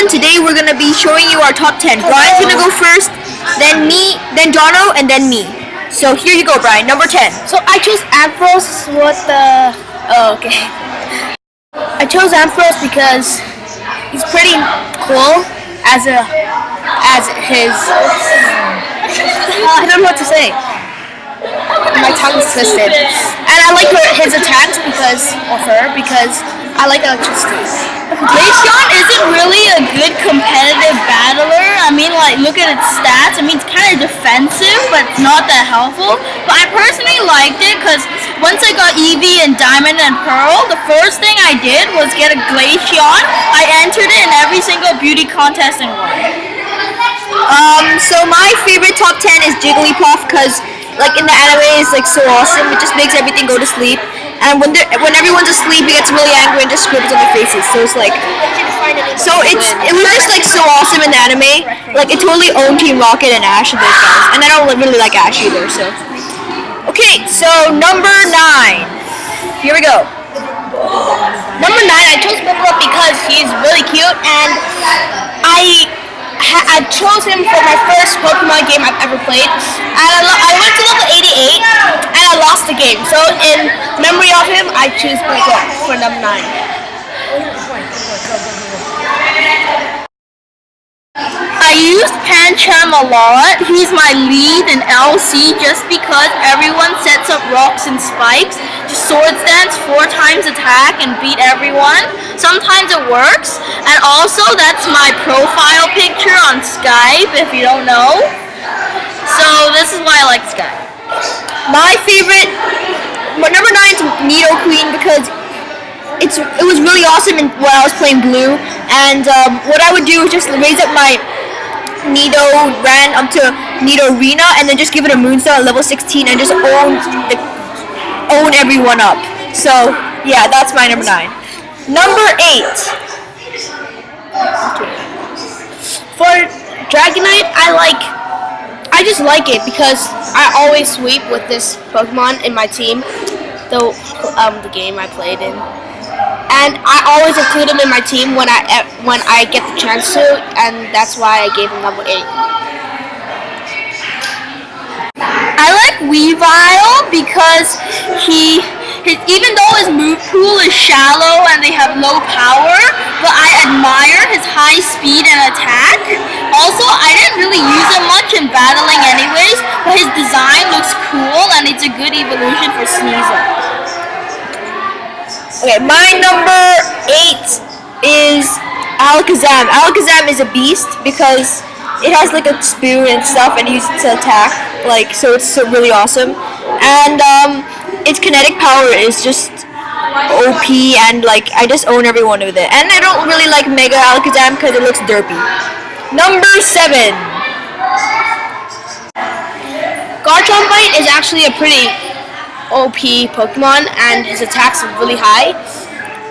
everyone, today we're going to be showing you our top 10. Brian's going to go first, then me, then Jono, and then me. So here you go, Brian, number 10. So I chose Ampros okay. I chose Ampros because he's pretty cool as his I don't know what to say. My tongue is twisted. And I like his attacks because I like electricity. Glaceon isn't really a good competitive battler. I mean, like, look at its stats. I mean, it's kind of defensive, but it's not that helpful. But I personally liked it because once I got Eevee and Diamond and Pearl, the first thing I did was get a Glaceon. I entered it in every single beauty contest and won. So my favorite top 10 is Jigglypuff because, like, in the anime, it's like so awesome. It just makes everything go to sleep. And when everyone's asleep, he gets really angry and just scribbles on their faces. So it's like, it was just like so awesome in the anime. Like it totally owned Team Rocket and Ash and those guys. And I don't really like Ash either. So, okay, so number 9. Here we go. Number 9, I chose Piplup because he's really cute, and I chose him for my first Pokemon game I've ever played. And I went to level 88 and I lost the game. So in memory of him, I choose Piplup for number 9. I used Pancham a lot. He's my lead in LC just because everyone sets up rocks and spikes. Just sword stance, 4 times attack and beat everyone. Sometimes it works. And also that's my profile picture on Skype if you don't know. So this is why I like Skype. My favorite, number 9 is Nidoqueen because it was really awesome when I was playing Blue. And what I would do is just raise up my Nido, ran up to Nido Arena, and then just give it a Moonstone at level 16 and just own everyone up. So yeah, that's my number 9. Number 8. For Dragonite, I just like it because I always sweep with this Pokemon in my team, the game I played in. And I always include him in my team when I get the chance to, and that's why I gave him number 8. I like Weavile because even though his move pool is shallow and they have low power, but I admire his high speed and attack. Also, I didn't really use him much in battling anyways, but his design looks cool and it's a good evolution for Sneasel. Okay, my number 8 is Alakazam. Alakazam is a beast because it has like a spear and stuff and uses it to attack, like, so it's really awesome. And its kinetic power is just OP, and like I just own everyone with it. And I don't really like Mega Alakazam because it looks derpy. Number 7. Garchomp is actually a pretty OP Pokemon, and his attacks are really high.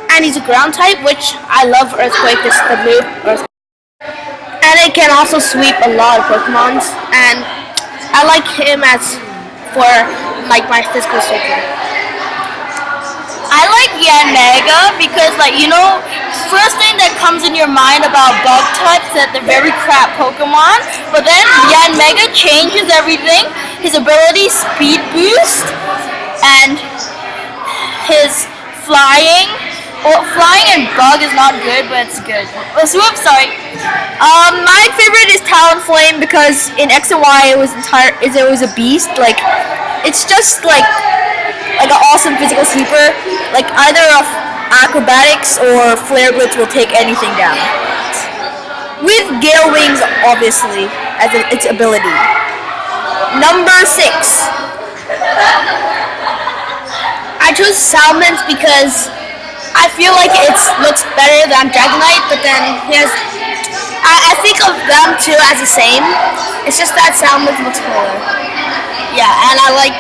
And he's a ground type, which I love Earthquake, this the move Earthquake. And it can also sweep a lot of Pokemons, and I like him for like my physical sweeper. I like Yanmega because, like, you know, first thing that comes in your mind about bug types that they're very crap Pokemon, but then Yanmega changes everything. His ability, speed boost, and his flying. Well, flying and bug is not good, but it's good. Swoop, sorry. My favorite is Talonflame because in X and Y it was a beast. Like, it's just like an awesome physical sweeper. Like either of acrobatics or Flare Blitz will take anything down. With Gale Wings, obviously, as its ability. Number 6. I chose Salamence because I feel like it looks better than Dragonite, but then I think of them two as the same. It's just that Salamence looks cooler. Yeah, and I like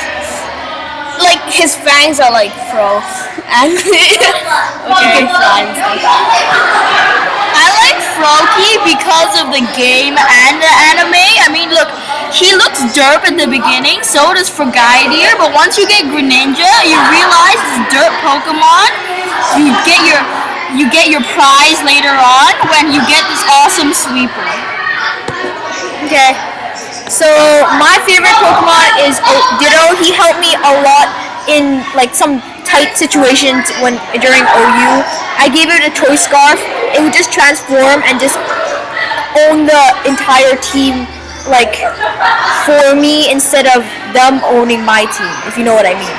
his fangs are like pro, and okay, fangs. I like Froakie because of the game and the anime. I mean, look, he looks derp at the beginning, so does Frogadier, but once you get Greninja, you realize this derp Pokemon, you get your you get your prize later on when you get this awesome sweeper. Okay. So my favorite Pokemon is Ditto. He helped me a lot in like some tight situations when during OU. I gave it a choice scarf. It would just transform and just own the entire team like for me instead of them owning my team, if you know what I mean.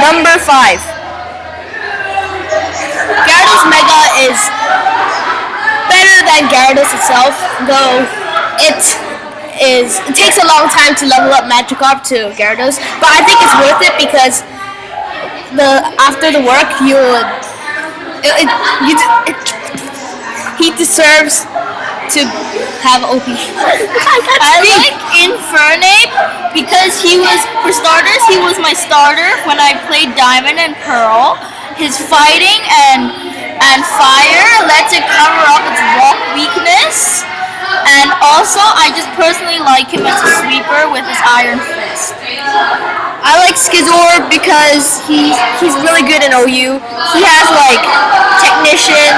Number 5. Gyarados Mega is better than Gyarados itself, though it takes a long time to level up Magikarp to Gyarados. But I think it's worth it because after the work he deserves to have OP. I like Infernape because for starters, he was my starter when I played Diamond and Pearl. His fighting and fire lets it cover up its rock weakness. And also, I just personally like him as a sweeper with his Iron Fist. I like Skizor because he's really good in OU. He has like Technician,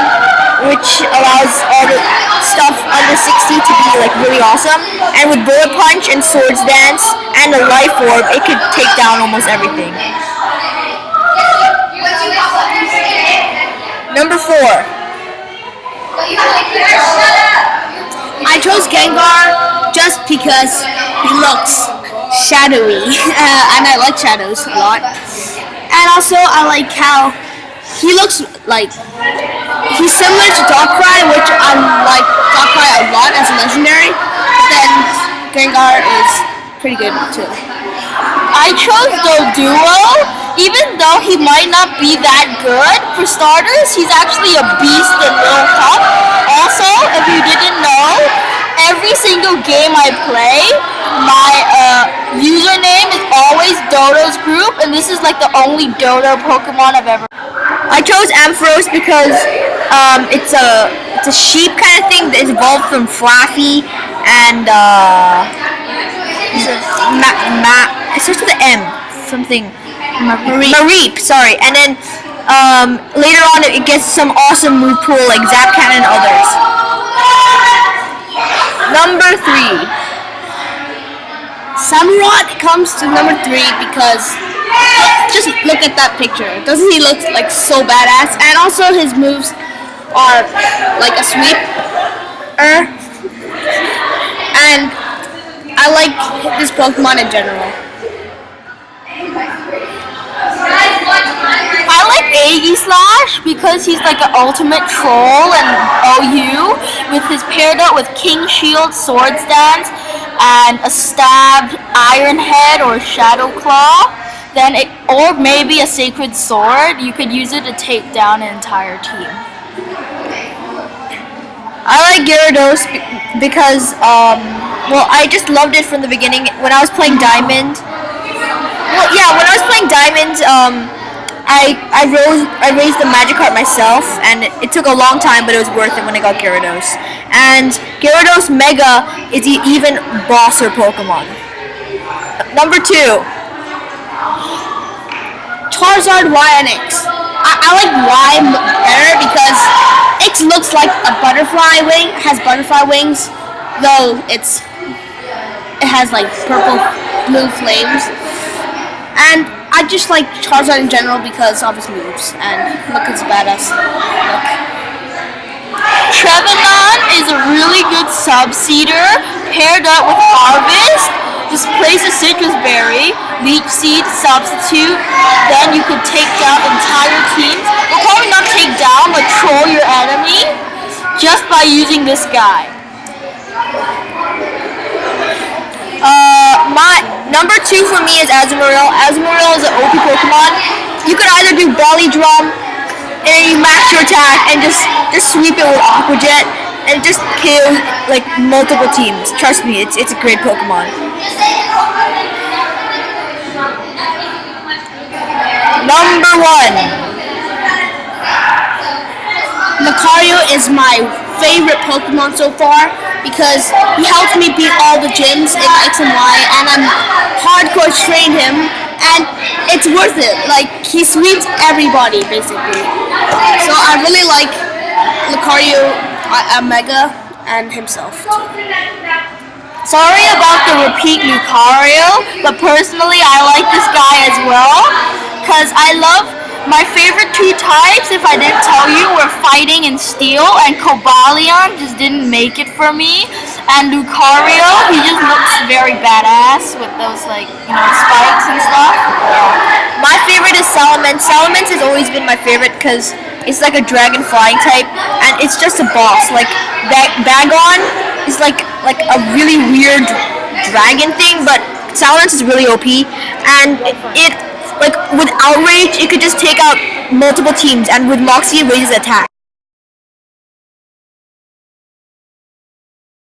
which allows all the stuff under 60 to be like really awesome. And with Bullet Punch and Swords Dance and the Life Orb, it could take down almost everything. Number 4. I chose Gengar just because he looks shadowy, and I like shadows a lot. And also, I like how he looks like he's similar to Darkrai, which I like Darkrai a lot as a legendary. But then Gengar is pretty good too. I chose Doduo, even though he might not be that good. For starters, he's actually a beast in Little Cup. Also, if you didn't know, every single game I play, my username is always Dodo's group, and this is like the only Dodo Pokemon I've ever. I chose Ampharos because it's a sheep kind of thing that evolved from Flaffy and it starts with an M, something. Mareep, sorry. And then later on it gets some awesome move pool like Zap Cannon and others. Number 3. Samurott comes to number 3 because just look at that picture. Doesn't he look like so badass? And also his moves are like a sweep. And I like this Pokemon in general. I like Aegislash because he's like an ultimate troll in OU with his paired up with King Shield, Swords Dance, and a stabbed Iron Head or Shadow Claw. Or maybe a Sacred Sword. You could use it to take down an entire team. I like Gyarados because I just loved it from the beginning when I was playing Diamond. Well, yeah, when I was playing Diamond, I raised the Magikarp myself, and it took a long time, but it was worth it when I got Gyarados. And Gyarados Mega is even bosser Pokemon. Number 2. Charizard Y and X. I like Y better because X looks like a butterfly wing, has butterfly wings, though it has like purple, blue flames. And I just like Charizard in general because of his moves, and look at his badass look. Trevenant is a really good sub-seeder paired up with Harvest. Just place a Citrus Berry, Leech Seed, substitute, then you could take down entire teams. Well, probably not take down, but troll your enemy just by using this guy. My number 2 for me is Azumarill. Azumarill is an OP Pokemon. You could either do Belly Drum and you max your attack and just sweep it with Aqua Jet and just kill like multiple teams. Trust me, it's a great Pokemon. Number 1. Lucario is my favorite Pokemon so far because he helps me beat all the gyms in X and Y, and I'm hardcore trained him and it's worth it. Like he sweeps everybody basically. So I really like Lucario, Mega, and himself too. Sorry about the repeat Lucario, but personally I like this guy as well, because I love my favorite two types, if I didn't tell you, were Fighting and Steel, and Cobalion just didn't make it for me, and Lucario, he just looks very badass with those spikes and stuff. My favorite is Salamence. Salamence has always been my favorite because it's like a dragon flying type, and it's just a boss. Like that Bagon is like a really weird dragon thing, but Salamence is really OP, and it like with Outrage it could just take out multiple teams, and with Moxie it raises attack.